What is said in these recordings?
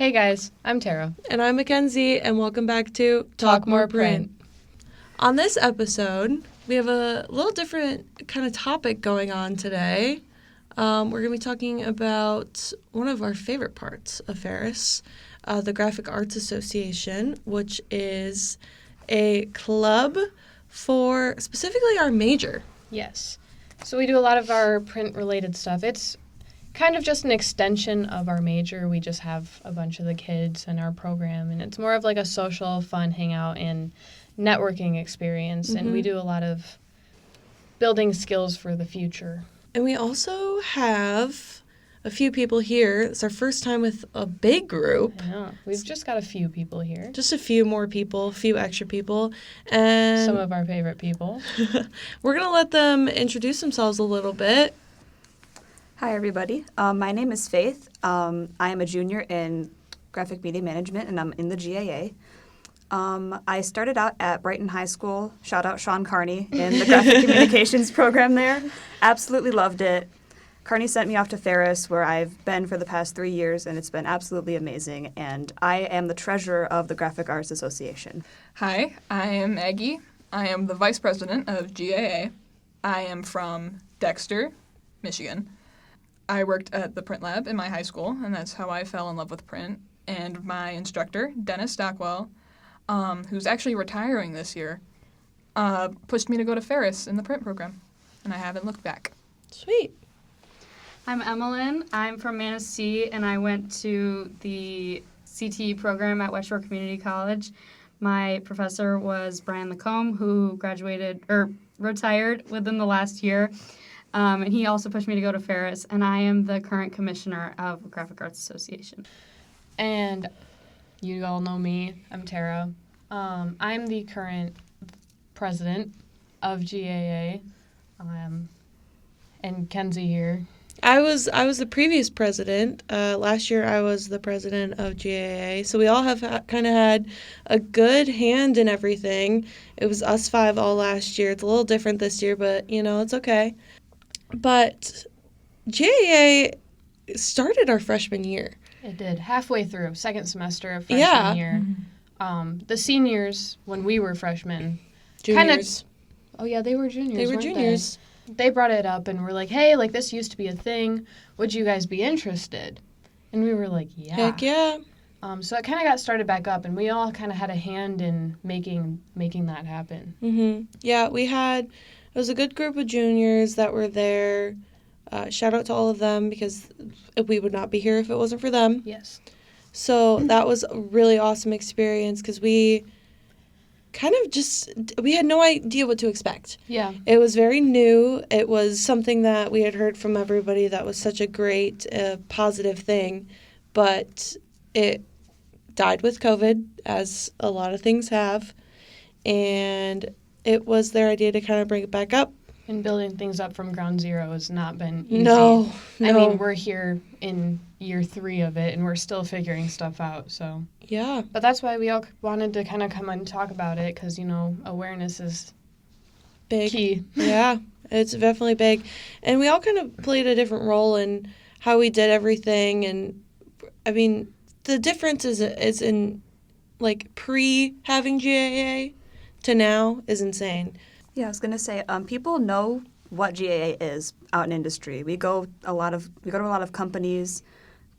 Hey guys, I'm Tara. And I'm Mackenzie, and welcome back to Talk More Print. On this episode, we have a little different kind of topic going on today. We're going to be talking about one of our favorite parts of Ferris, the Graphic Arts Association, which is a club for specifically our major. Yes. So we do a lot of our print-related stuff. It's kind of just an extension of our major. We just have a bunch of the kids in our program, and it's more of like a social, fun hangout and networking experience. Mm-hmm. And we do a lot of building skills for the future. And we also have a few people here. It's our first time with a big group. I know. We've just got a few people here. Just a few more people, a few extra people. And some of our favorite people. We're going to let them introduce themselves a little bit. Hi, everybody. My name is Faith. I am a junior in graphic media management, and I'm in the GAA. I started out at Brighton High School. Shout out Sean Carney in the graphic communications program there. Absolutely loved it. Carney sent me off to Ferris, where I've been for the past 3 years, and it's been absolutely amazing. And I am the treasurer of the Graphic Arts Association. Hi, I am Maggie. I am the vice president of GAA. I am from Dexter, Michigan. I worked at the print lab in my high school, and that's how I fell in love with print. And my instructor, Dennis Stockwell, who's actually retiring this year, pushed me to go to Ferris in the print program, and I haven't looked back. Sweet. I'm Emalyn. I'm from Manistee, and I went to the CTE program at West Shore Community College. My professor was Brian Lacombe, who retired within the last year. And he also pushed me to go to Ferris, and I am the current commissioner of the Graphic Arts Association. And you all know me. I'm Tara. I'm the current president of GAA. And Kenzie here. I was the previous president. Last year I was the president of GAA. So we all have kind of had a good hand in everything. It was us 5 all last year. It's a little different this year, but, it's okay. But GAA started our freshman year. It did. Halfway through, second semester of freshman year. Mm-hmm. The seniors, when we were freshmen. Juniors. Oh, yeah, they were juniors, They were weren't juniors. They brought it up and were like, hey, this used to be a thing. Would you guys be interested? And we were like, yeah. Heck yeah. So it kind of got started back up, and we all kind of had a hand in making that happen. Mm-hmm. Yeah, it was a good group of juniors that were there. Shout out to all of them, because we would not be here if it wasn't for them. Yes. So that was a really awesome experience, because we kind of we had no idea what to expect. Yeah. It was very new. It was something that we had heard from everybody that was such a great, positive thing, but it died with COVID, as a lot of things have, and it was their idea to kind of bring it back up. And building things up from ground zero has not been easy. No. I mean, we're here in year 3 of it, and we're still figuring stuff out, so. Yeah. But that's why we all wanted to kind of come and talk about it, because, awareness is Big. key. Yeah, it's definitely big. And we all kind of played a different role in how we did everything. And, I mean, the difference is in, pre-having GAA to now is insane. Yeah, I was going to say, people know what GAA is out in industry. We go to a lot of companies,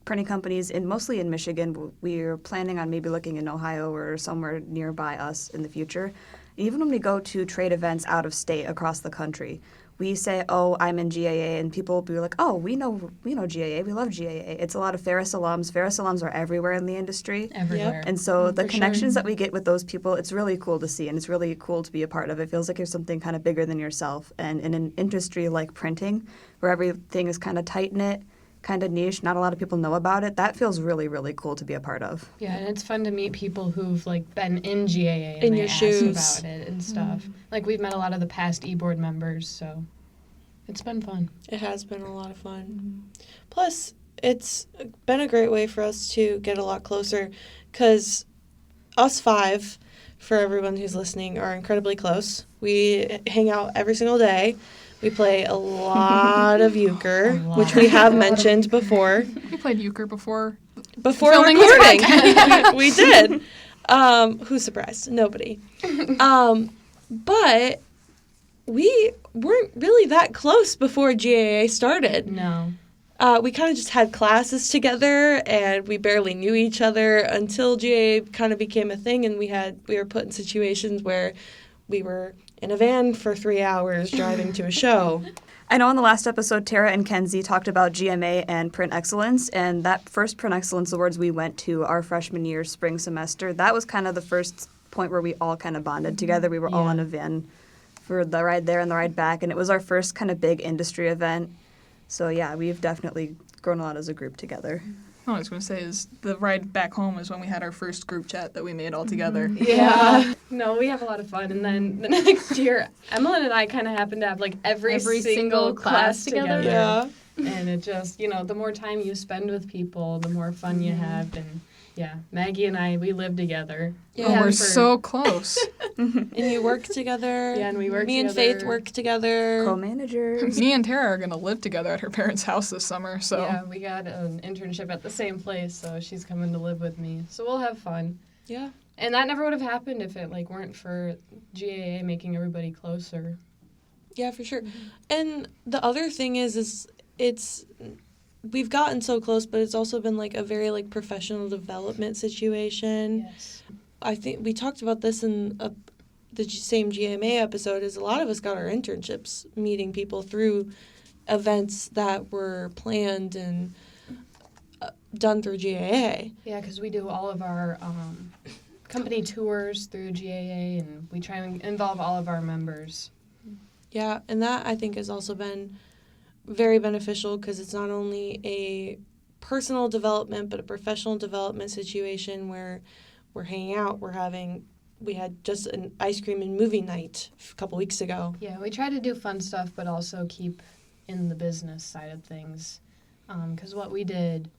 printing companies, mostly in Michigan. We're planning on maybe looking in Ohio or somewhere nearby us in the future. Even when we go to trade events out of state across the country, we say, oh, I'm in GAA, and people will be like, oh, we know GAA, we love GAA. It's a lot of Ferris alums. Ferris alums are everywhere in the industry. Everywhere. Yep. And so the For connections sure. that we get with those people, it's really cool to see, and it's really cool to be a part of. It feels like you're something kind of bigger than yourself. And in an industry like printing, where everything is kind of tight-knit, kind of niche, not a lot of people know about it, that feels really, really cool to be a part of. Yeah, and it's fun to meet people who've, been in GAA and In they your ask shoes. about it and stuff. We've met a lot of the past e-board members, so it's been fun. It has been a lot of fun. Plus, it's been a great way for us to get a lot closer, because us 5, for everyone who's listening, are incredibly close. We hang out every single day. We play a lot of euchre, which we have mentioned before. We played euchre before before Filming this recording. we did. Who's surprised? Nobody. But we weren't really that close before GAA started. No. We kind of just had classes together, and we barely knew each other until GAA kind of became a thing, and we were put in situations where we were in a van for 3 hours driving to a show. I know in the last episode, Tara and Kenzie talked about GMA and Print Excellence, and that first Print Excellence Awards we went to our freshman year spring semester, that was kind of the first point where we all kind of bonded together. We were all in a van for the ride there and the ride back, and it was our first kind of big industry event. So yeah, we've definitely grown a lot as a group together. All I was going to say is the ride back home was when we had our first group chat that we made all together. Yeah. No, we have a lot of fun. And then the next year, Emalyn and I kind of happened to have like every single class together. Yeah. And it just, the more time you spend with people, the more fun you have. And yeah, Maggie and I, we live together. Yeah. Oh, we're so close. And you work together. Yeah, and we work Me together. and Faith work together. Co-managers. Me and Tara are going to live together at her parents' house this summer, so. Yeah, we got an internship at the same place, so she's coming to live with me. So we'll have fun. Yeah. And that never would have happened if it weren't for GAA making everybody closer. Yeah, for sure. And the other thing is it's we've gotten so close, but it's also been like a very like professional development situation. Yes. I think we talked about this in the same GMA episode. Is a lot of us got our internships meeting people through events that were planned and done through GAA. Yeah, because we do all of our company tours through GAA, and we try and involve all of our members. Yeah, and that I think has also been very beneficial because it's not only a personal development but a professional development situation where we're hanging out. We had just an ice cream and movie night a couple weeks ago. Yeah, we try to do fun stuff, but also keep in the business side of things. Because what we did,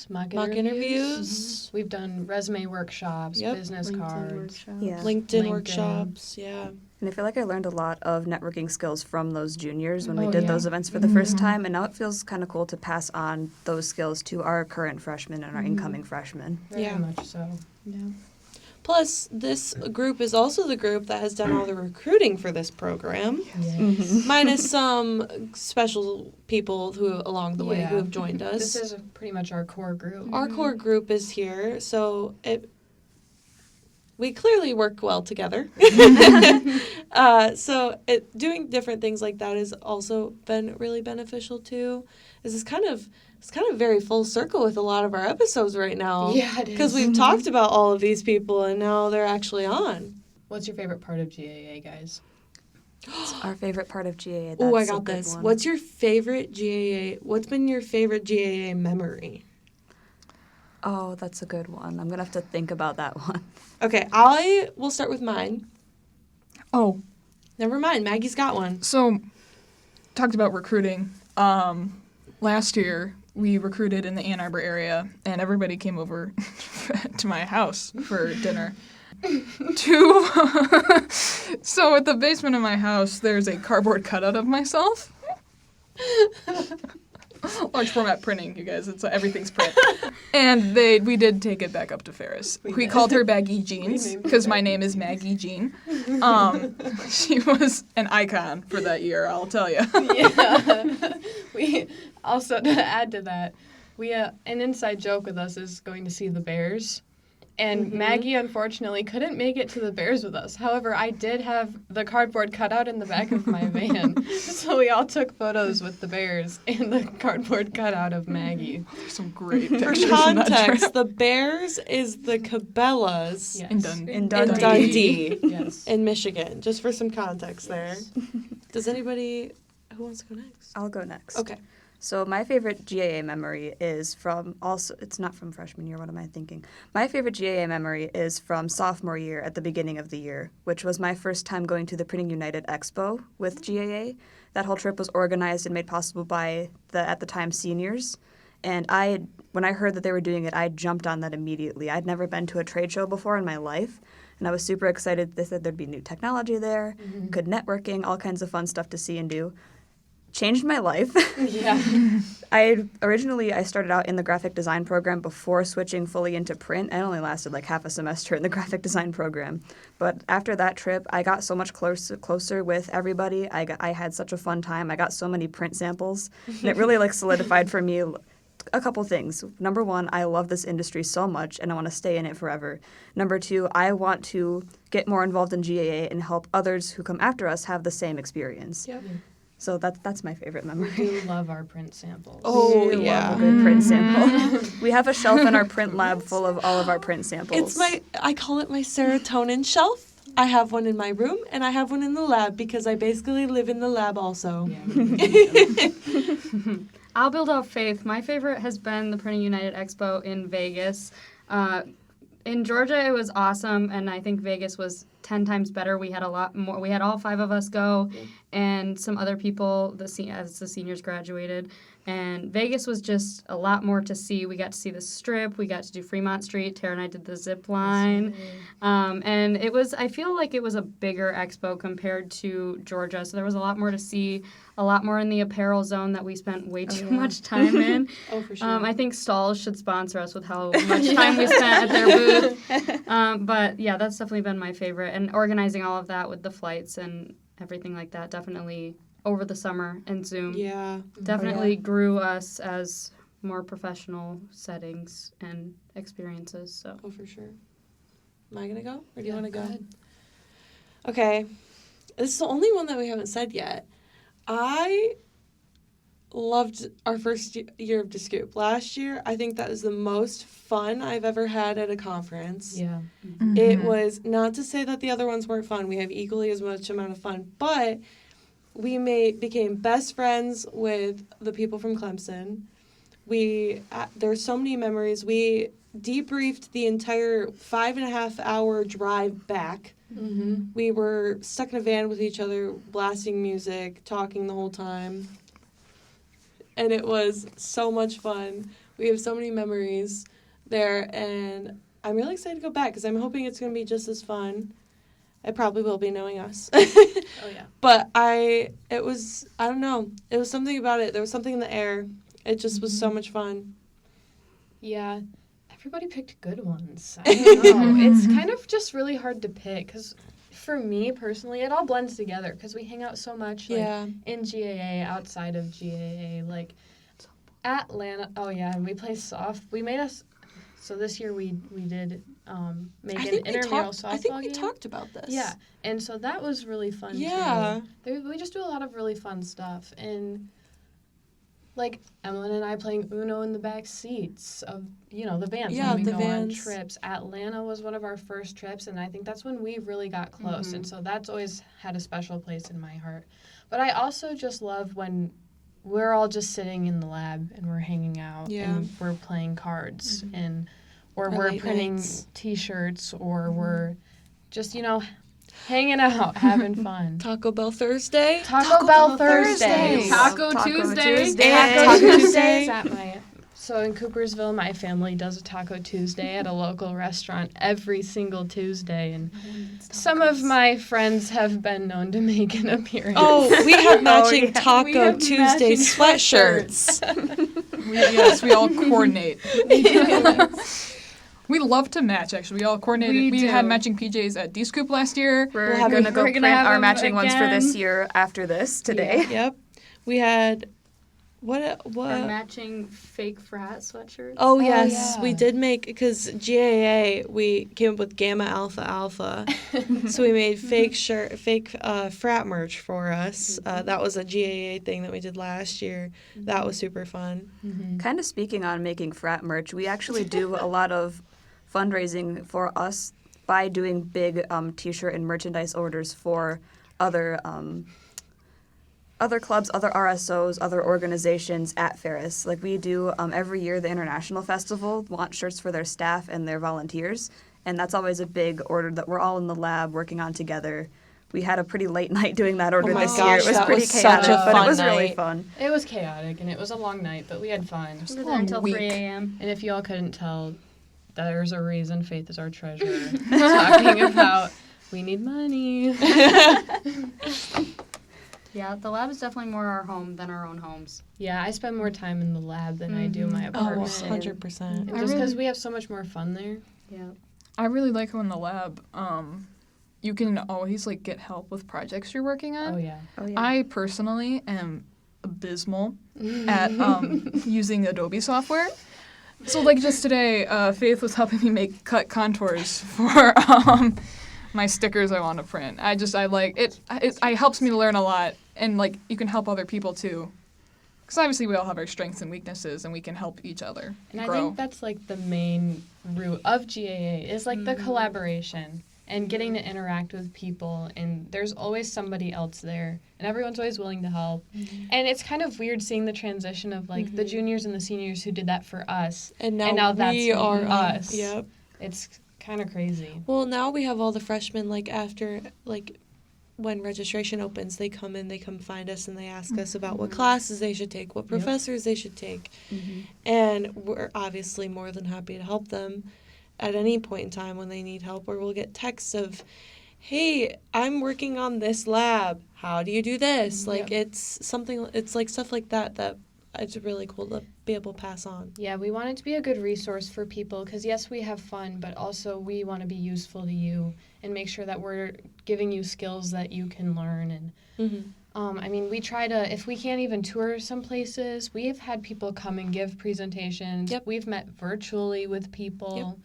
mock interviews. We've done resume workshops, business cards. Yeah. LinkedIn workshops, yeah. And I feel like I learned a lot of networking skills from those juniors when we Oh, did yeah. those events for the first time, and now it feels kind of cool to pass on those skills to our current freshmen and our incoming freshmen. Very Yeah. much so. Yeah. Plus, this group is also the group that has done all the recruiting for this program, Yes. minus some special people who along the way who have joined us. This is pretty much our core group. Our core group is here, so we clearly work well together. So doing different things like that has also been really beneficial too. It's kind of very full circle with a lot of our episodes right now. Yeah, it is. Because we've talked about all of these people and now they're actually on. What's your favorite part of GAA, guys? It's our favorite part of GAA. Oh, I That's a got good this. one. What's your favorite GAA? What's been your favorite GAA memory? Oh, that's a good one. I'm going to have to think about that one. Okay, I will start with mine. Oh, Never mind, Maggie's got one. so talked about recruiting. Last year, we recruited in the Ann Arbor area, and everybody came over to my house for dinner. So at the basement of my house, there's a cardboard cutout of myself. Large format printing, you guys. It's everything's print. And we did take it back up to Ferris. We called her Baggy Jeans because my name is Maggie Jean. She was an icon for that year, I'll tell you. Yeah. We also, to add to that, an inside joke with us is going to see the Bears. And Maggie, unfortunately, couldn't make it to the Bears with us. However, I did have the cardboard cutout in the back of my van. So we all took photos with the Bears and the cardboard cutout of Maggie. There's some great For pictures in that context, trip. the Bears is the Cabela's Yes. In In Dundee Yes. in Michigan. Just for some context there. Does anybody... Who wants to go next? I'll go next. Okay. So my favorite GAA memory is it's not from freshman year, what am I thinking? My favorite GAA memory is from sophomore year at the beginning of the year, which was my first time going to the Printing United Expo with GAA. That whole trip was organized and made possible by at the time, seniors. And when I heard that they were doing it, I jumped on that immediately. I'd never been to a trade show before in my life, and I was super excited. They said there'd be new technology there, good networking, all kinds of fun stuff to see and do. changed my life. Yeah. I started out in the graphic design program before switching fully into print. I only lasted like half a semester in the graphic design program. But after that trip, I got so much closer with everybody. I had such a fun time. I got so many print samples. And it really like solidified for me a couple things. Number one, I love this industry so much and I want to stay in it forever. Number two, I want to get more involved in GAA and help others who come after us have the same experience. Yep. So that's my favorite memory. We do love our print samples. Oh, We yeah. love a good print sample. We have a shelf in our print lab full of all of our print samples. I call it my serotonin shelf. I have one in my room and I have one in the lab because I basically live in the lab also. Yeah, I'll build off Faith. My favorite has been the Printing United Expo in Vegas. In Georgia, it was awesome, and I think Vegas was 10 times better. We had a lot more. We had all 5 of us go, and some other people as the seniors graduated. And Vegas was just a lot more to see. We got to see the Strip. We got to do Fremont Street. Tara and I did the zip line. And I feel like it was a bigger expo compared to Georgia. So there was a lot more to see, a lot more in the apparel zone that we spent way too much time in. Oh, for sure. I think Stalls should sponsor us with how much time we spent at their booth. But yeah, that's definitely been my favorite. And organizing all of that with the flights and everything like that, definitely over the summer and Zoom. Yeah. Definitely grew us as more professional settings and experiences. So Oh, for sure. Am I going to go? Or do you want to go? ahead. Okay. This is the only one that we haven't said yet. I loved our first year of Discoop. Last year, I think that was the most fun I've ever had at a conference. Yeah. It was, not to say that the other ones weren't fun. We have equally as much amount of fun. But we became best friends with the people from Clemson. There's so many memories. We debriefed the entire 5.5-hour drive back. Mm-hmm. We were stuck in a van with each other, blasting music, talking the whole time. And it was so much fun. We have so many memories there, and I'm really excited to go back because I'm hoping it's going to be just as fun. It probably will be, knowing us. Oh, yeah. But I don't know. It was something about it. There was something in the air. It just was so much fun. Yeah. Everybody picked good ones. I don't know. It's kind of just really hard to pick because for me personally, it all blends together because we hang out so much in GAA, outside of GAA. Like Atlanta. Oh, yeah. And we play So this year we did make an intramural softball game. I think we talked about this. Yeah, and so that was really fun, Yeah. too. We just do a lot of really fun stuff. And, like, Emalyn and I playing Uno in the back seats of, the vans Yeah, when we the go vans. on trips. Atlanta was one of our first trips, and I think that's when we really got close. And so that's always had a special place in my heart. But I also just love when we're all just sitting in the lab and we're hanging out and we're playing cards or we're late printing nights. T-shirts or we're just, hanging out, having fun. Taco Bell Thursday. Taco Bell Thursdays. Taco Tuesday. Taco Tuesdays. So in Coopersville, my family does a Taco Tuesday at a local restaurant every single Tuesday, and some of my friends have been known to make an appearance. Oh, we have matching We Taco have Tuesday matching sweatshirts. Yes, we all coordinate. We love to match, actually. We all coordinated. We had matching PJs at D-Scoop last year. We're have- going to go we're print gonna have our them matching ones for this again. year after this today. Yep. We had what? Our matching fake frat sweatshirts. Oh, yes, yeah. we did make, because GAA, we came up with Gamma Alpha Alpha. So we made fake frat merch for us. That was a GAA thing that we did last year. That was super fun. Kind of speaking on making frat merch, we actually do a lot of fundraising for us by doing big T-shirt and merchandise orders for other clubs, other RSOs, other organizations at Ferris. Like we do every year, the International Festival want shirts for their staff and their volunteers, and that's always a big order that we're all in the lab working on together. We had a pretty late night doing that order Oh my this gosh, year. It was that pretty was chaotic, such a but fun it was really night. fun. It was chaotic, and it was a long night, but we had fun. We were there until week. 3 a.m. And if y'all couldn't tell, there's a reason Faith is our treasurer. Talking about we need money. Yeah, the lab is definitely more our home than our own homes. Yeah, I spend more time in the lab than I do my Oh, apartment. 100%. And I just because really- we have so much more fun there. Yeah. I really like how in the lab, you can always like get help with projects you're working on. Oh, yeah. Oh yeah. I personally am abysmal at using Adobe software. So like just today, Faith was helping me cut contours for my stickers I want to print. I like it. It helps me learn a lot, and like you can help other people too. Because obviously we all have our strengths and weaknesses, and we can help each other And I grow. think that's like the main root of GAA is like the collaboration and getting to interact with people. And there's always somebody else there, and everyone's always willing to help. And it's kind of weird seeing the transition of like the juniors and the seniors who did that for us. And now now that's we are us. Yep. It's kind of crazy. Well, now we have all the freshmen, like, after, like, when registration opens, they come find us, and they ask us about what classes they should take, what professors they should take. And we're obviously more than happy to help them at any point in time when they need help, or we'll get texts of, hey, I'm working on this lab. How do you do this? Like, it's like stuff like that it's really cool to be able to pass on. Yeah, we want it to be a good resource for people because, yes, we have fun, but also we want to be useful to you and make sure that we're giving you skills that you can learn. And I mean, we try to, if we can't even tour some places, we've had people come and give presentations. Yep. We've met virtually with people.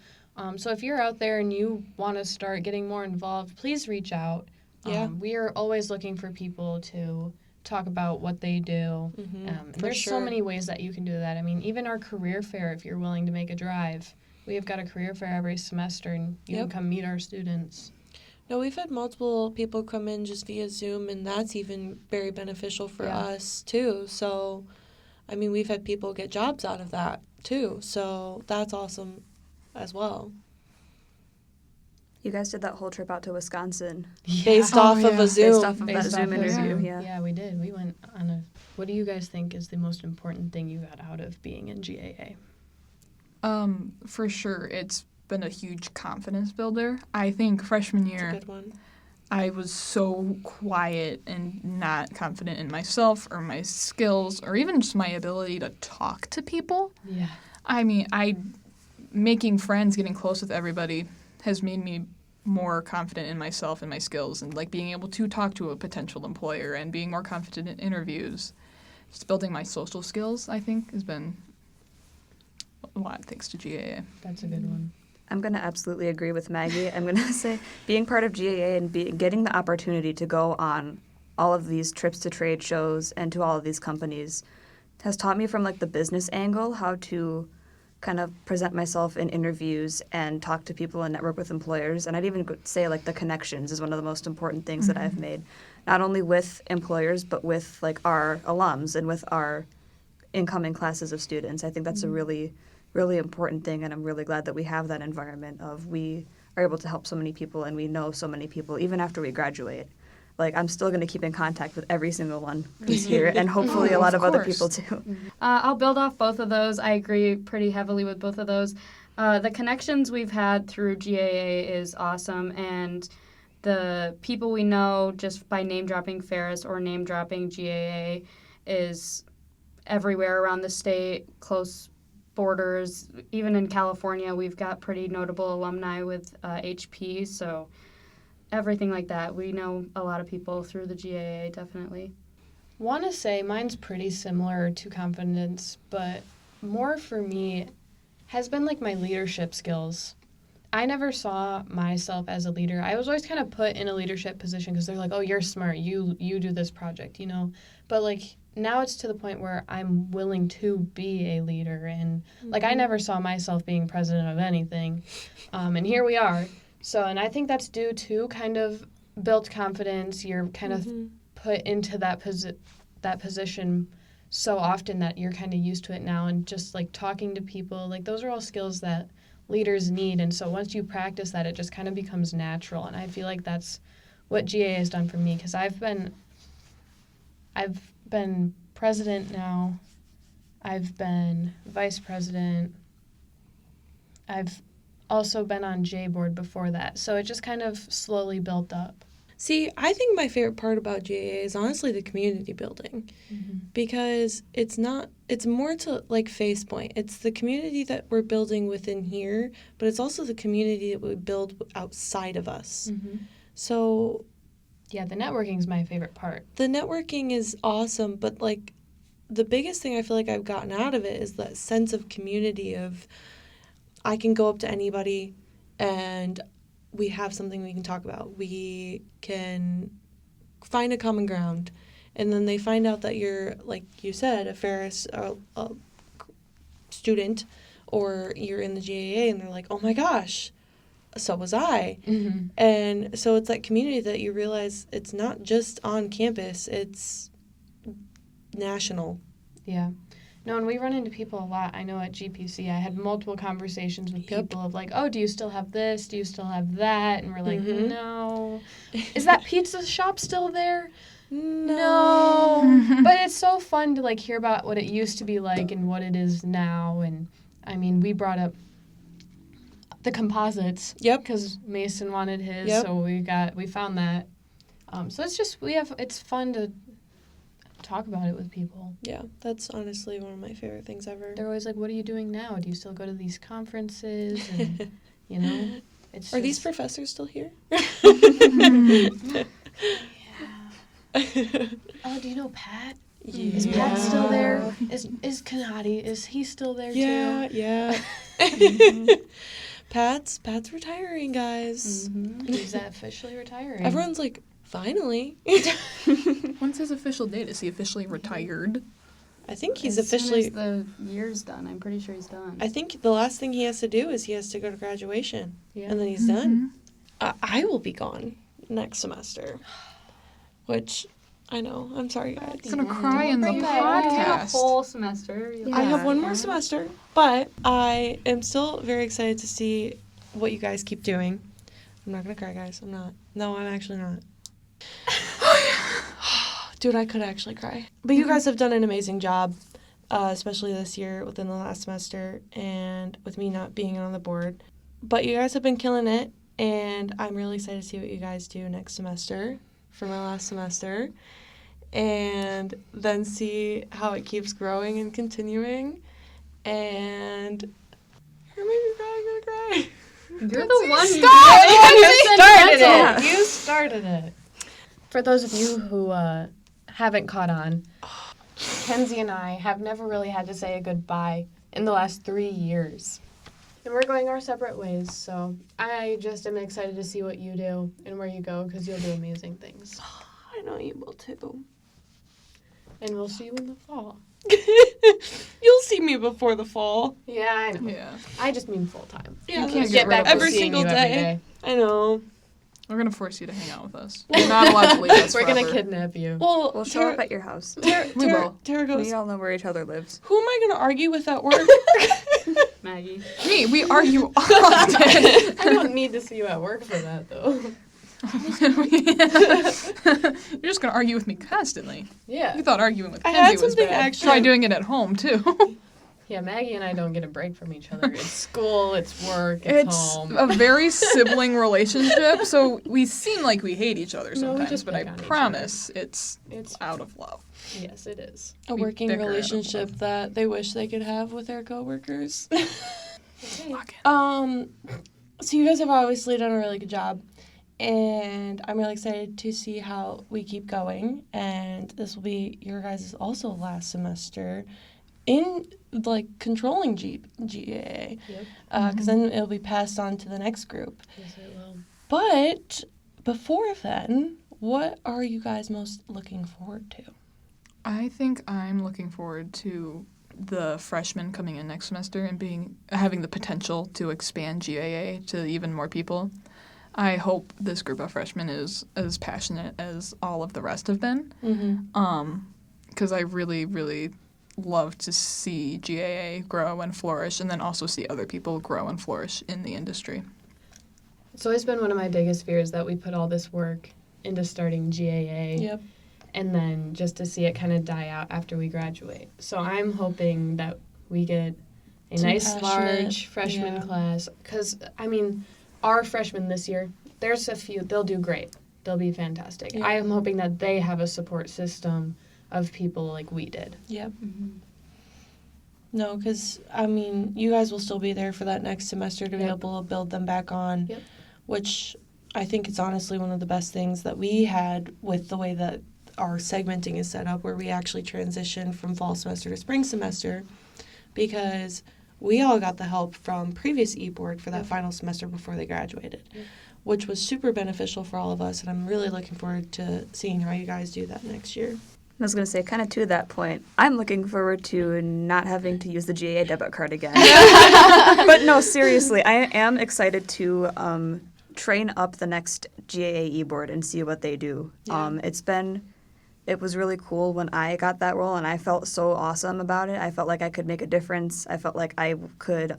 So if you're out there and you want to start getting more involved, please reach out. Yeah. We are always looking for people to talk about what they do. And For there's so sure. many ways that you can do that. I mean, even our career fair, if you're willing to make a drive, we have got a career fair every semester, and you can come meet our students. No, we've had multiple people come in just via Zoom, and that's even very beneficial for us, too. So, I mean, we've had people get jobs out of that, too. So that's awesome as well. You guys did that whole trip out to Wisconsin Based off of a Zoom. based off of that Based Zoom off of interview. Zoom. Yeah. Yeah, we did. We went on a... What do you guys think is the most important thing you got out of being in GAA? For sure, it's been a huge confidence builder. I think freshman That's year, a good one. I was so quiet and not confident in myself or my skills or even just my ability to talk to people. Yeah. I mean, making friends, getting close with everybody has made me more confident in myself and my skills, and like being able to talk to a potential employer and being more confident in interviews. Just building my social skills, I think, has been a lot thanks to GAA. That's a good one. I'm going to absolutely agree with Maggie. I'm going to say being part of GAA and getting the opportunity to go on all of these trips to trade shows and to all of these companies has taught me from like the business angle how to kind of present myself in interviews and talk to people and network with employers. And I'd even say like the connections is one of the most important things that I've made, not only with employers, but with like our alums and with our incoming classes of students. I think that's a really, really important thing. And I'm really glad that we have that environment of we are able to help so many people and we know so many people even after we graduate. Like, I'm still going to keep in contact with every single one who's here, and hopefully a lot of other people, too. I'll build off both of those. I agree pretty heavily with both of those. The connections we've had through GAA is awesome, and the people we know just by name-dropping Ferris or name-dropping GAA is everywhere around the state, close borders. Even in California, we've got pretty notable alumni with HP, so everything like that. We know a lot of people through the GAA, definitely. Want to say mine's pretty similar to confidence, but more for me has been like my leadership skills. I never saw myself as a leader. I was always kind of put in a leadership position because they're like, oh, you're smart, you do this project, you know. But like now it's to the point where I'm willing to be a leader, and like I never saw myself being president of anything, and here we are. So, and I think that's due to kind of built confidence. You're kind of put into that position so often that you're kind of used to it now, and just like talking to people, like those are all skills that leaders need. And so once you practice that, it just kind of becomes natural. And I feel like that's what GAA has done for me, because I've been president now. I've been vice president. I've also been on J board before that, so it just kind of slowly built up. See, I think my favorite part about GAA is honestly the community building, because it's more to like Faye's point. It's the community that we're building within here, but it's also the community that we build outside of us. So Yeah, the networking is my favorite part. the networking is awesome, but like the biggest thing I feel like I've gotten out of it is that sense of community of I can go up to anybody and we have something we can talk about. We can find a common ground. And then they find out that you're, like you said, a Ferris student, or you're in the GAA, and they're like, oh my gosh, so was I. And so it's that community that you realize it's not just on campus, it's national. Yeah. No, and we run into people a lot. I know at GPC, I had multiple conversations with people of like, oh, do you still have this? Do you still have that? And we're like, no. Is that pizza shop still there? No. But it's so fun to like hear about what it used to be like and what it is now. And I mean, we brought up the composites. Yep. Because Mason wanted his, Yep. so we found that. So it's just it's fun to talk about it with people. Yeah, that's honestly one of my favorite things ever. They're always like, what are you doing now? Do you still go to these conferences? And, you know, it's Are these just- professors still here? Oh, do you know Pat? Is Pat still there? Is Kanati, is he still there too? Yeah. Pat's retiring, guys. He's officially retiring. Everyone's like, finally. When's his official date? Is he officially retired? I think he's As soon officially. as the year's done, I'm pretty sure he's done. I think the last thing he has to do is he has to go to graduation, Yeah. and then he's done. I will be gone next semester, which I know. I'm sorry, guys. I'm gonna cry in the You have a podcast. whole semester. I have one more semester, but I am still very excited to see what you guys keep doing. I'm not gonna cry, guys. I'm not. No, I'm actually not. Dude, I could actually cry. But you guys have done an amazing job, especially this year within the last semester and with me not being on the board. But you guys have been killing it, and I'm really excited to see what you guys do next semester for my last semester, and then see how it keeps growing and continuing. And you're making me cry. I'm gonna cry. You're the one who You started it. For those of you who haven't caught on, Mackenzie and I have never really had to say a goodbye in the last 3 years. And we're going our separate ways, so I just am excited to see what you do and where you go, because you'll do amazing things. I know you will too. And we'll see you in the fall. You'll see me before the fall. Yeah, I know. Yeah. I just mean full time. Yeah, You can't Get get rid back of to every seeing single you every day. I know. We're gonna force you to hang out with us. You're not allowed to leave us We're forever. gonna kidnap you. Well, We'll show up at your house. We will. Tara goes, We all know where each other lives. who am I going to argue with at work? Maggie. Me, we argue often. I don't need to see you at work for that, though. You're just gonna argue with me constantly. Yeah. You thought arguing with I had Kenzie was something bad. actually- Try doing it at home too. Yeah, Maggie and I don't get a break from each other. It's school, it's work, it's It's home. a very sibling relationship, so we seem like we hate each other No, we sometimes, just but I pick on each promise it's It's out of love. yes, it is. A We working bicker out of relationship love. that they wish they could have with their coworkers. Fuck it. So you guys have obviously done a really good job, and I'm really excited to see how we keep going. And this will be your guys' also last semester in like controlling GAA, Yep. because then it'll be passed on to the next group. Yes, it will. But before then, what are you guys most looking forward to? I think I'm looking forward to the freshmen coming in next semester and having the potential to expand GAA to even more people. I hope this group of freshmen is as passionate as all of the rest have been. Because I really, really love to see GAA grow and flourish, and then also see other people grow and flourish in the industry. It's always been one of my biggest fears that we put all this work into starting GAA. Yep. And then just to see it kind of die out after we graduate. So I'm hoping that we get a Some nice, passionate- large freshman yeah. class. Because, I mean, our freshmen this year, there's a few, they'll do great. they'll be fantastic. Yeah. I am hoping that they have a support system of people like we did. Yep. No, because, I mean, you guys will still be there for that next semester to be Yep. able to build them back on, Yep. which I think is honestly one of the best things that we had with the way that our segmenting is set up, where we actually transition from fall semester to spring semester, because we all got the help from previous e-board for that final semester before they graduated, which was super beneficial for all of us, and I'm really looking forward to seeing how you guys do that next year. I was going to say, kind of to that point, I'm looking forward to not having to use the GAA debit card again. But no, seriously, I am excited to train up the next GAA e-board and see what they do. Yeah. It was really cool when I got that role, and I felt so awesome about it. I felt like I could make a difference. I felt like I could,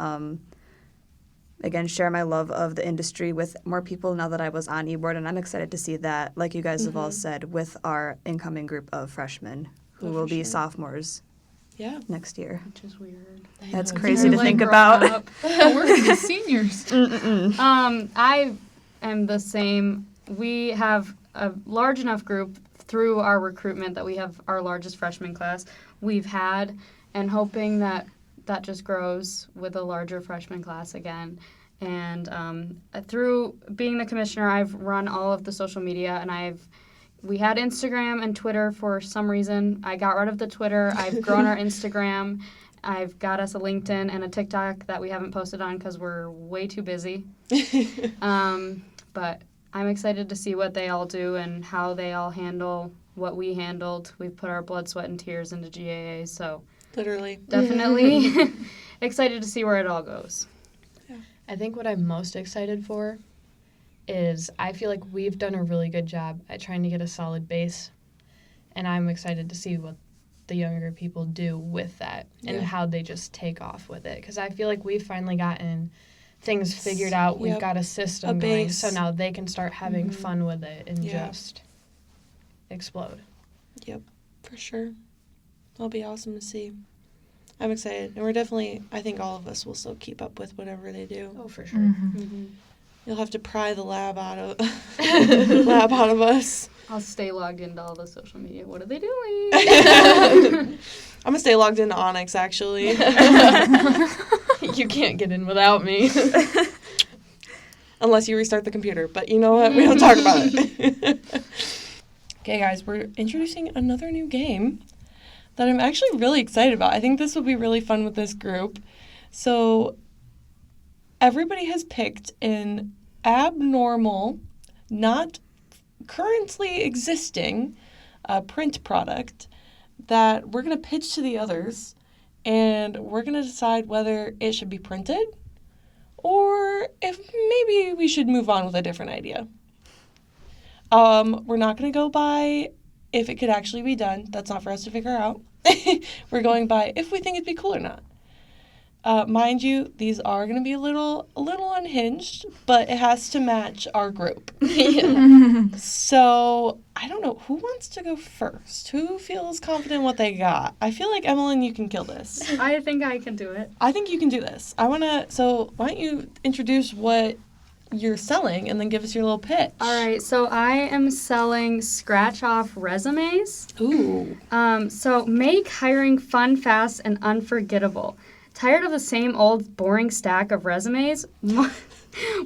again, share my love of the industry with more people now that I was on e-board, and I'm excited to see that, like you guys have all said, with our incoming group of freshmen who Oh, will for be sure. sophomores Yeah. next year. Which is weird. That's know, crazy to Like, think grown about. up. Oh, we're going to be seniors. I am the same. We have a large enough group through our recruitment that we have our largest freshman class we've had, and hoping that that just grows with a larger freshman class again. And through being the commissioner, I've run all of the social media, and we had Instagram and Twitter for some reason. I got rid of the Twitter. I've grown our Instagram. I've got us a LinkedIn and a TikTok that we haven't posted on because we're way too busy. But I'm excited to see what they all do and how they all handle what we handled. We've put our blood, sweat, and tears into GAA, so Literally. definitely excited to see where it all goes. I think what I'm most excited for is I feel like we've done a really good job at trying to get a solid base, and I'm excited to see what the younger people do with that and Yeah. how they just take off with it, because I feel like we've finally gotten things figured out. We've Yep. got a system A going, base. so now they can start having fun with it and Yeah. just explode. Yep, for sure. That'll be awesome to see. I'm excited. And we're definitely, I think all of us will still keep up with whatever they do. Oh, for sure. Mm-hmm. You'll have to pry the lab out of us. I'll stay logged into all the social media. What are they doing? I'm gonna stay logged into Onyx actually. You can't get in without me. Unless you restart the computer. But you know what? We don't talk about it. Okay, guys, we're introducing another new game that I'm actually really excited about. I think this will be really fun with this group. So everybody has picked an abnormal, not currently existing print product that we're going to pitch to the others, and we're going to decide whether it should be printed or if maybe we should move on with a different idea. We're not going to go by if it could actually be done. That's not for us to figure out. We're going by if we think it'd be cool or not. Mind you, these are going to be a little unhinged, but it has to match our group. So, I don't know. Who wants to go first? Who feels confident in what they got? I feel like, Emalyn, you can kill this. I think I can do it. I think you can do this. So why don't you introduce what you're selling and then give us your little pitch. All right, so I am selling scratch-off resumes. Ooh. So make hiring fun, fast, and unforgettable. Tired of the same old boring stack of resumes?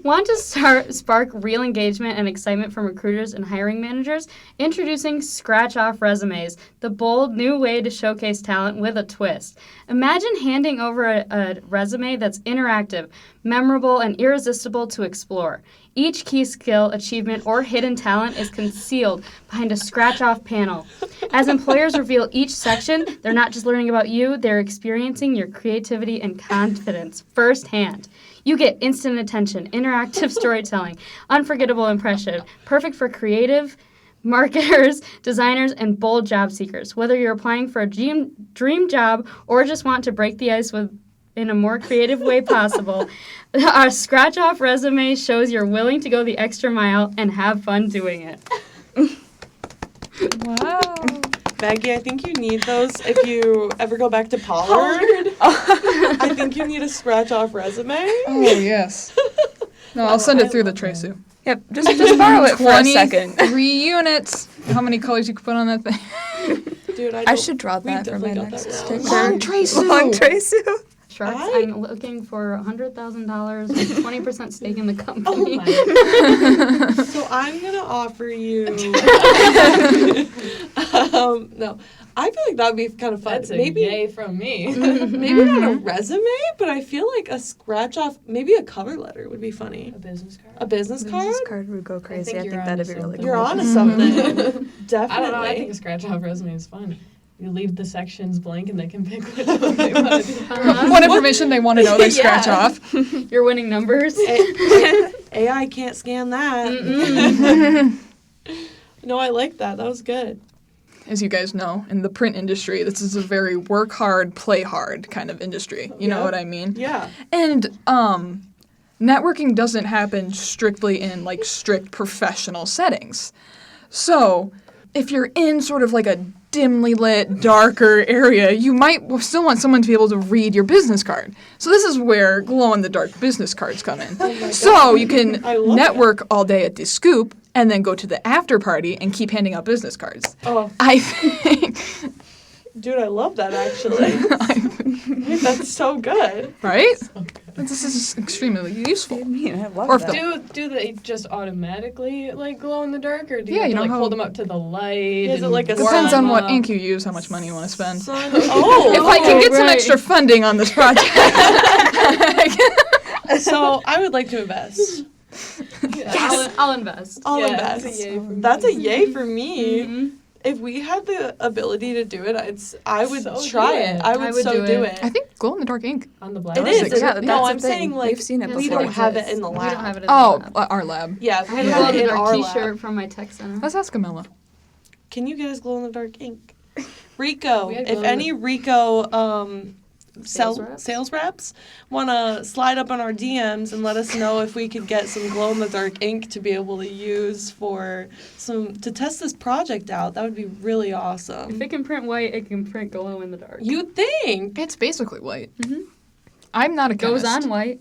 Want to spark real engagement and excitement from recruiters and hiring managers? Introducing Scratch-Off Resumes, the bold new way to showcase talent with a twist. Imagine handing over a resume that's interactive, memorable, and irresistible to explore. Each key skill, achievement, or hidden talent is concealed behind a scratch-off panel. As employers reveal each section, they're not just learning about you, they're experiencing your creativity and confidence firsthand. You get instant attention, interactive storytelling, unforgettable impression, perfect for creative marketers, designers, and bold job seekers. Whether you're applying for a dream job or just want to break the ice in a more creative way possible, our scratch-off resume shows you're willing to go the extra mile and have fun doing it. Wow. Maggie, I think you need those if you ever go back to Pollard. I think you need a scratch-off resume. Oh, yes. No, I'll send it through the love Tracy. Yep, just borrow it for a second. 23 units. How many colors you could put on that thing? Dude, I should draw that for my definitely got next that sticker. Long tray suit. Long tray suit. Sharks, I- I'm looking for $100,000 with 20% stake in the company. Oh my. So I'm gonna offer you. No, I feel like that'd be kind of fun. That's a yay from me. Maybe not a resume, but I feel like a scratch off, maybe a cover letter would be funny. A business card? A business card? Business card would go crazy. I think you're that'd onto be really something. cool. You're on to something. Definitely. I don't know. I think a scratch off resume is fun. You leave the sections blank and they can pick whatever they want to do. What information they want to know, they scratch Yeah. off. You're winning numbers. AI can't scan that. No, I like that. That was good. As you guys know, in the print industry, this is a very work hard, play hard kind of industry. You know Yeah. what I mean? Yeah. And networking doesn't happen strictly in like strict professional settings. So if you're in sort of like a dimly lit, darker area, you might still want someone to be able to read your business card. So this is where glow-in-the-dark business cards come in. So you can I love network all day at the Scoop and then go to the after party and keep handing out business cards. Oh, I think, dude, I love that actually. That's so good. right? This is extremely useful. I love Or if that. Do they just automatically like glow in the dark, or do you Yeah, have you to know like how- hold them up to the light? Is it and like a warm Depends them on what up? ink you use, how much money you want to spend. Oh. If I can get some right. extra funding on this project. So I would like to invest. I'll invest. I'll Yeah, invest. that's a yay for me. That's a yay for me. Mhm. If we had the ability to do it, I would So try do it. it. I would so do it. I think glow-in-the-dark ink. On the black. It That's is. like- Yeah, no, that's I'm the saying thing. like We've seen it we before. don't have it in the We lab. don't have it in Oh, the lab. our lab. Yeah, we I have have a it in glow-in-the-dark our t-shirt lab. from my tech center. Let's ask Camilla. Can you get us glow in the dark ink? Rico, We had if glow in any Rico Sales reps? sales reps want to slide up on our DMs and let us know if we could get some glow in the dark ink to be able to use to test this project out, that would be really If awesome. it can print white, it can print glow in the dark. You think? It's basically white. Mhm. I'm not a Goes chemist. on white.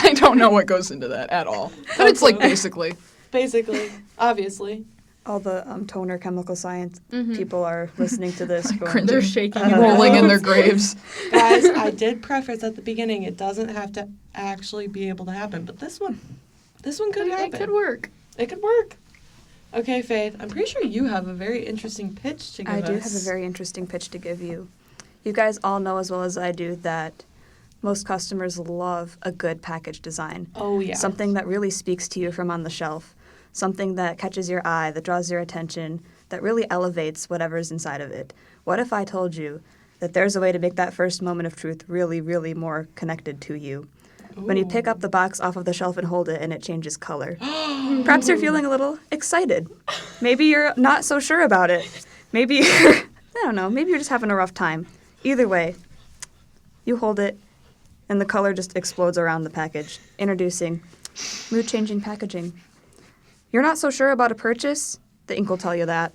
I don't know what goes into that at all. But it's like basically. Basically, obviously. All the toner chemical science Mhm. people are listening to this. going, cringing. They're shaking. Rolling in their graves. Guys, I did preface at the beginning, it doesn't have to actually be able to happen, but this one could happen. It could work. It could work. Okay, Faith, I'm pretty sure you have a very interesting pitch to give I us. do have a very interesting pitch to give you. You guys all know as well as I do that most customers love a good package design. Oh, yeah. Something that really speaks to you from on the shelf. Something that catches your eye, that draws your attention, that really elevates whatever's inside of it. What if I told you that there's a way to make that first moment of truth really, really more connected to you? When you pick up the box off of the shelf and hold it and it changes color. Perhaps you're feeling a little excited. Maybe you're not so sure about it. Maybe you're, I don't know, maybe you're just having a rough time. Either way, you hold it and the color just explodes around the package. Introducing mood-changing packaging. You're not so sure about a purchase? The ink will tell you that.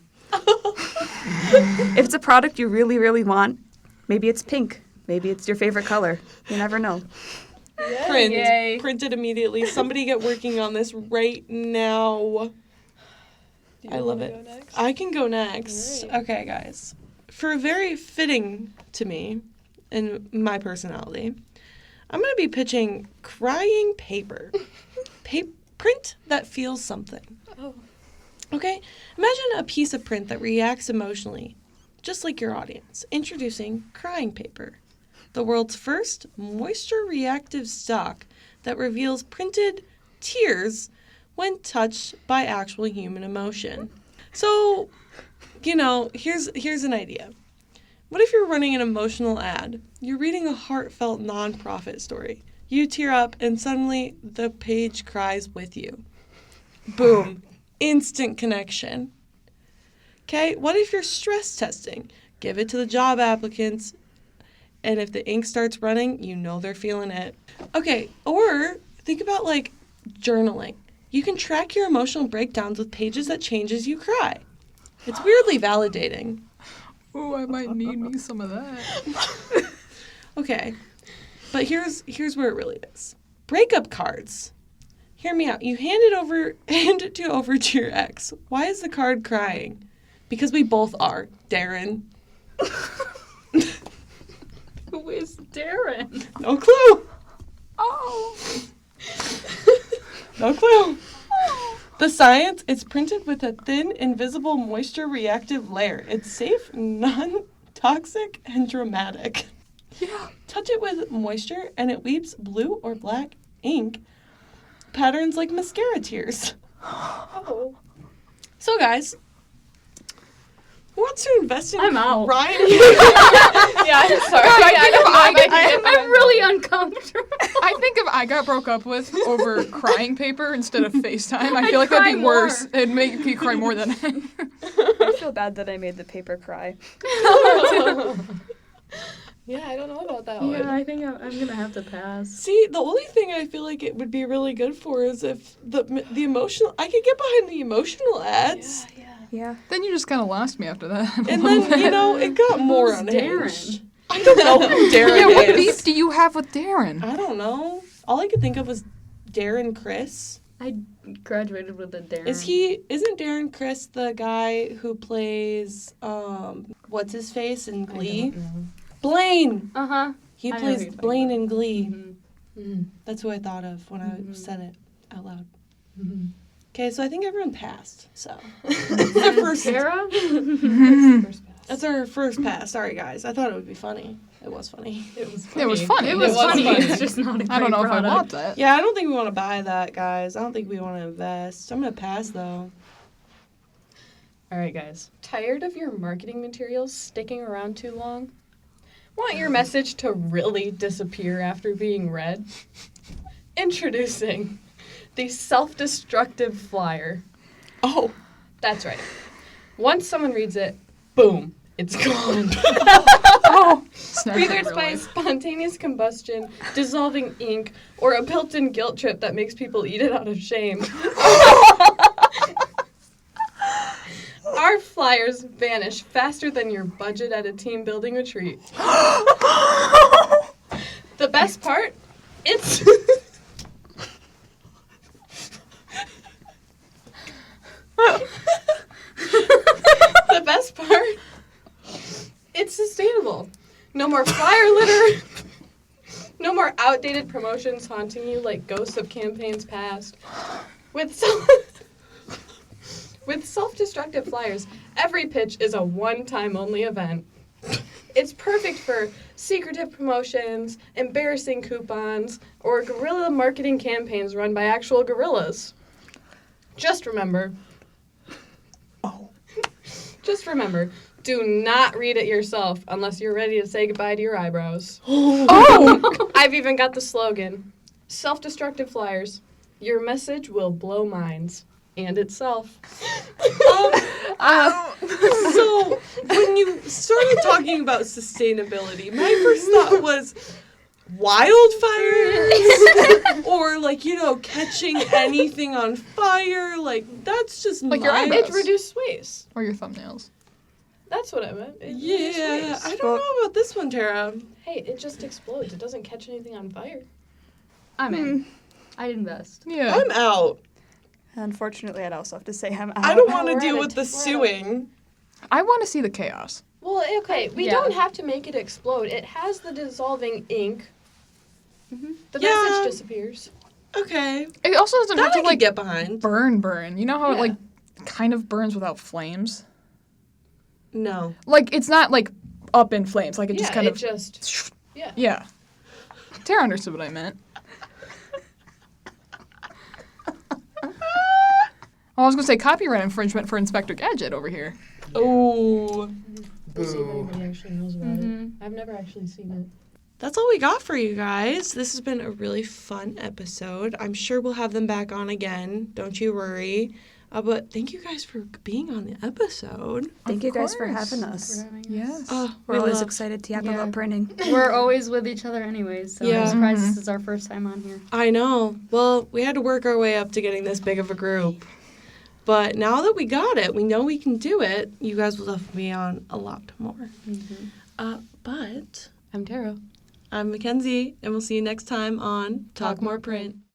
If it's a product you really, really want, maybe it's pink. Maybe it's your favorite color. You never know. Print. Yay. Print it immediately. Somebody get working on this right now. Do you I love wanna it. go next? I can go next. Alright. Okay, guys. For very fitting to me and my personality, I'm going to be pitching crying paper. Print that feels something. Oh. Okay? Imagine a piece of print that reacts emotionally, just like your audience. Introducing crying paper, the world's first moisture-reactive stock that reveals printed tears when touched by actual human emotion. So, here's an idea. What if you're running an emotional ad? You're reading a heartfelt nonprofit story. You tear up and suddenly the page cries with you. Boom. Instant connection. Okay, what if you're stress testing? Give it to the job applicants, and if the ink starts running, you know they're feeling it. Okay, or think about like journaling. You can track your emotional breakdowns with pages that change as you cry. It's weirdly validating. Oh, I might need me some of that. Okay, but here's where it really is. Breakup cards. Hear me out. You hand it over to your ex. Why is the card crying? Because we both are, Darren. Who is Darren? No clue. Oh. No clue. The science, it's printed with a thin, invisible, moisture-reactive layer. It's safe, non-toxic, and dramatic. Yeah. Touch it with moisture, and it weeps blue or black ink patterns like mascara tears. Oh. So, guys, who wants to invest in I'm out. Ryan? Yeah, I'm sorry. I'm really uncomfortable. I think if I got broke up with over crying paper instead of FaceTime, I feel like cry that'd be worse. more. It'd make me cry more than I feel bad that I made the paper cry. Yeah, I don't know about that Yeah, one. I think I'm gonna have to pass. See, the only thing I feel like it would be really good for is if the emotional. I could get behind the emotional ads, Yeah. Then you just kind of lost me after that. and then it got more Who's unhinged. Darren? I don't know who Darren Yeah, what is. beef do you have with Darren? I don't know. All I could think of was Darren Criss. I graduated with a Darren. Isn't Darren Criss the guy who plays what's his face in Glee? Blaine. Uh-huh. He I know who you're plays talking Blaine about. in Glee. Mhm. That's who I thought of when I said it out loud. Mhm. Okay, so I think everyone passed. So that's our first. Tara? That's our first pass. Sorry, guys. I thought it would be funny. It was funny. It was It was funny. It was was funny. funny. It's just not a great I don't know product. if I want that. Yeah, I don't think we want to buy that, guys. I don't think we want to invest. I'm gonna pass though. All right, guys. Tired of your marketing materials sticking around too long? Want your message to really disappear after being read? Introducing the self-destructive flyer. Oh, That's right. Once someone reads it, boom, it's gone. Oh, snap Whether in it's real by life. spontaneous combustion, dissolving ink, or a built-in guilt trip that makes people eat it out of shame. Our flyers vanish faster than your budget at a team building retreat. The best part? It's... The best part? It's sustainable. No more flyer litter. No more outdated promotions haunting you like ghosts of campaigns past. With self-destructive flyers, every pitch is a one-time only event. It's perfect for secretive promotions, embarrassing coupons, or guerrilla marketing campaigns run by actual guerrillas. Just remember, do not read it yourself unless you're ready to say goodbye to your eyebrows. Oh! I've even got the slogan. Self-destructive flyers. Your message will blow minds. And itself. so when you started talking about sustainability, my first thought was wildfires or catching anything on fire. Like that's just Like your my- eyebrows. It reduced waste. Or your thumbnails. That's what I meant. It reduced Yeah, waste. I don't know about this one, Tara. Hey, it just explodes. It doesn't catch anything on fire. I'm in. I'd invest. Yeah. I'm out. Unfortunately, I'd also have to say I'm out. I don't want to we're deal at a with the we're at a- suing. I want to see the chaos. Well, okay, we Yeah. don't have to make it explode. It has the dissolving ink. The Yeah. message disappears. Okay, It also doesn't that have I to could like get behind. burn. You know how Yeah. it kind of burns without flames? No. Like it's not like up in flames. Like it just kind it of just... Yeah. Yeah. Tara understood what I meant. I was gonna say copyright infringement for Inspector Gadget over here. Oh, We'll see if anybody actually knows about Mhm. it. I've never actually seen it. that's all we got for you guys. This has been a really fun episode. I'm sure we'll have them back on again. Don't you worry. But thank you guys for being on the episode. Thank you guys for course. having us. Yes. We're always excited to yap Yeah. about printing. We're always with each other anyways, so Yeah. I'm surprised this is our first time on here. I know. Well, we had to work our way up to getting this big of a group. But now that we got it, we know we can do it. You guys will definitely be on a lot more. But I'm Tara. I'm Mackenzie, and we'll see you next time on Talk More Print.